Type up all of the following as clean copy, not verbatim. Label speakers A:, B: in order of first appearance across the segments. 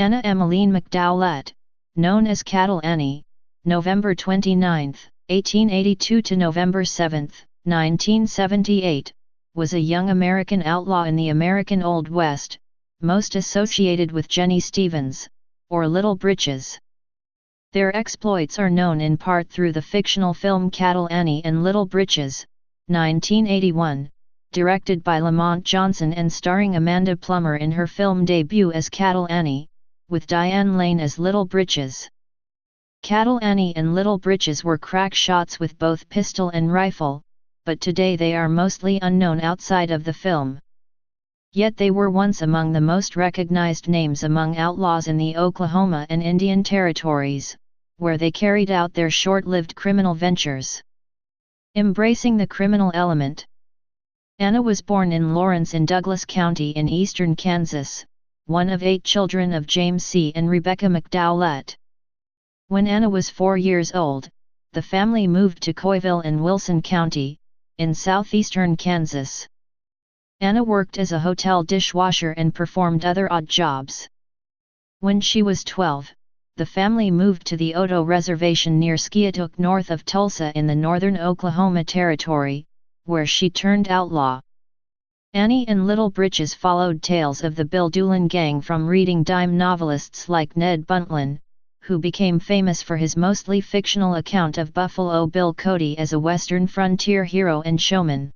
A: Anna Emmaline McDoulet, known as Cattle Annie, November 29, 1882 to November 7, 1978, was a young American outlaw in the American Old West, most associated with Jennie Stevens, or Little Britches. Their exploits are known in part through the fictional film Cattle Annie and Little Britches, 1981, directed by Lamont Johnson and starring Amanda Plummer in her film debut as Cattle Annie, with Diane Lane as Little Britches. Cattle Annie and Little Britches were crack shots with both pistol and rifle, but today they are mostly unknown outside of the film. Yet they were once among the most recognized names among outlaws in the Oklahoma and Indian territories, where they carried out their short-lived criminal ventures. Embracing the criminal element. Anna was born in Lawrence in Douglas County in eastern Kansas, one of 8 children of James C. and Rebecca McDoulet. When Anna was 4 years old, the family moved to Coyville in Wilson County, in southeastern Kansas. Anna worked as a hotel dishwasher and performed other odd jobs. When she was 12, the family moved to the Oto Reservation near Skiatook north of Tulsa in the northern Oklahoma Territory, where she turned outlaw. Annie and Little Britches followed tales of the Bill Doolin gang from reading dime novelists like Ned Buntlin, who became famous for his mostly fictional account of Buffalo Bill Cody as a Western frontier hero and showman.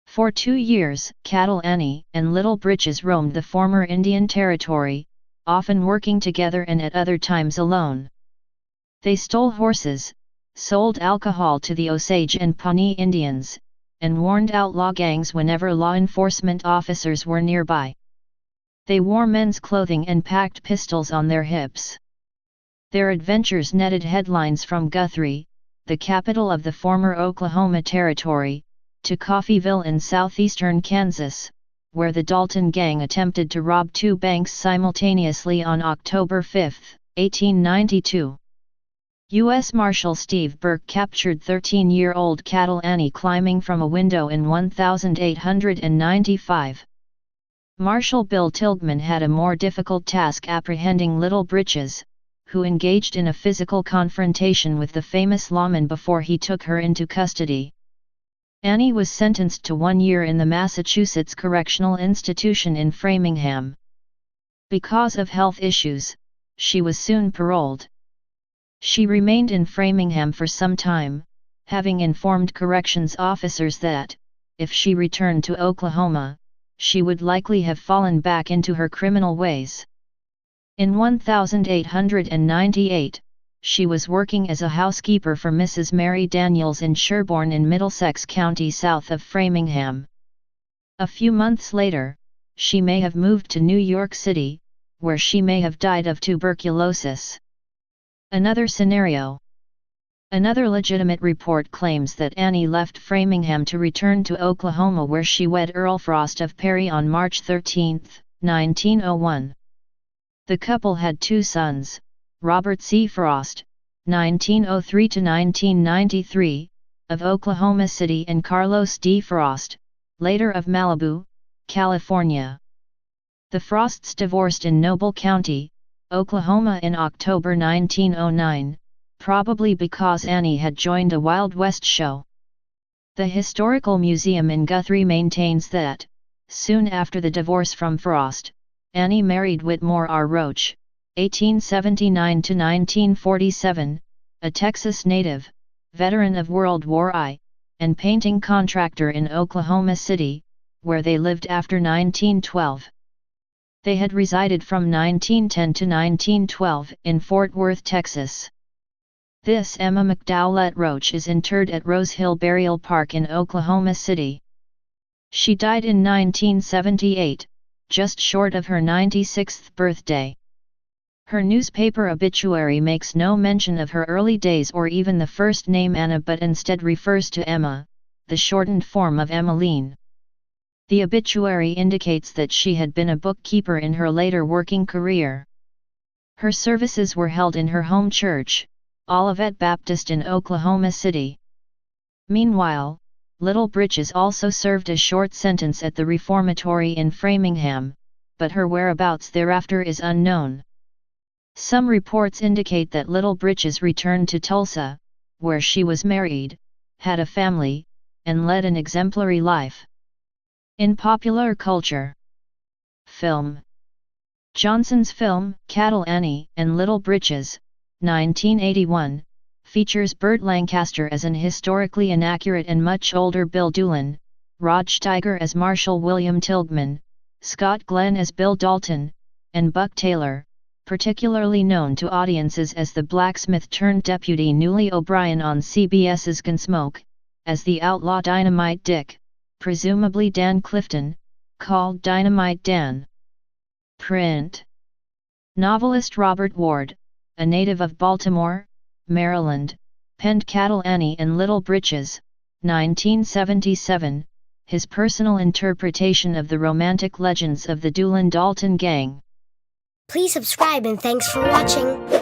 A: For 2 years, Cattle Annie and Little Britches roamed the former Indian Territory, often working together and at other times alone. They stole horses, sold alcohol to the Osage and Pawnee Indians, and warned outlaw gangs whenever law enforcement officers were nearby. They wore men's clothing and packed pistols on their hips. Their adventures netted headlines from Guthrie, the capital of the former Oklahoma Territory, to Coffeyville in southeastern Kansas, where the Dalton Gang attempted to rob 2 banks simultaneously on October 5, 1892. U.S. Marshal Steve Burke captured 13-year-old Cattle Annie climbing from a window in 1895. Marshal Bill Tilghman had a more difficult task apprehending Little Britches, who engaged in a physical confrontation with the famous lawman before he took her into custody. Annie was sentenced to 1 year in the Massachusetts Correctional Institution in Framingham. Because of health issues, she was soon paroled. She remained in Framingham for some time, having informed corrections officers that, if she returned to Oklahoma, she would likely have fallen back into her criminal ways. In 1898, she was working as a housekeeper for Mrs. Mary Daniels in Sherborne in Middlesex County south of Framingham. A few months later, she may have moved to New York City, where she may have died of tuberculosis. Another scenario. Another legitimate report claims that Annie left Framingham to return to Oklahoma, where she wed Earl Frost of Perry on March 13, 1901. The couple had 2 sons, Robert C. Frost, 1903 to 1993, of Oklahoma City, and Carlos D. Frost, later of Malibu, California. The Frosts divorced in Noble County, Oklahoma in October 1909, probably because Annie had joined a Wild West show. The Historical Museum in Guthrie maintains that, soon after the divorce from Frost, Annie married Whitmore R. Roach, 1879 to 1947, a Texas native, veteran of World War I, and painting contractor in Oklahoma City, where they lived after 1912. They had resided from 1910 to 1912 in Fort Worth, Texas. This Emma McDoulet Roach is interred at Rose Hill Burial Park in Oklahoma City. She died in 1978, just short of her 96th birthday. Her newspaper obituary makes no mention of her early days or even the first name Anna, but instead refers to Emma, the shortened form of Emmaline. The obituary indicates that she had been a bookkeeper in her later working career. Her services were held in her home church, Olivet Baptist in Oklahoma City. Meanwhile, Little Britches also served a short sentence at the reformatory in Framingham, but her whereabouts thereafter is unknown. Some reports indicate that Little Britches returned to Tulsa, where she was married, had a family, and led an exemplary life. In popular culture. Film. Johnson's film, Cattle Annie and Little Britches, 1981, features Burt Lancaster as an historically inaccurate and much older Bill Doolin, Rod Steiger as Marshal William Tilghman, Scott Glenn as Bill Dalton, and Buck Taylor, particularly known to audiences as the blacksmith-turned-deputy Newly O'Brien on CBS's Gunsmoke, as the outlaw Dynamite Dick, presumably Dan Clifton, called Dynamite Dan. Print. Novelist Robert Ward, a native of Baltimore, Maryland, penned Cattle Annie and Little Britches, 1977, his personal interpretation of the romantic legends of the Doolin-Dalton gang.
B: Please subscribe and thanks for watching.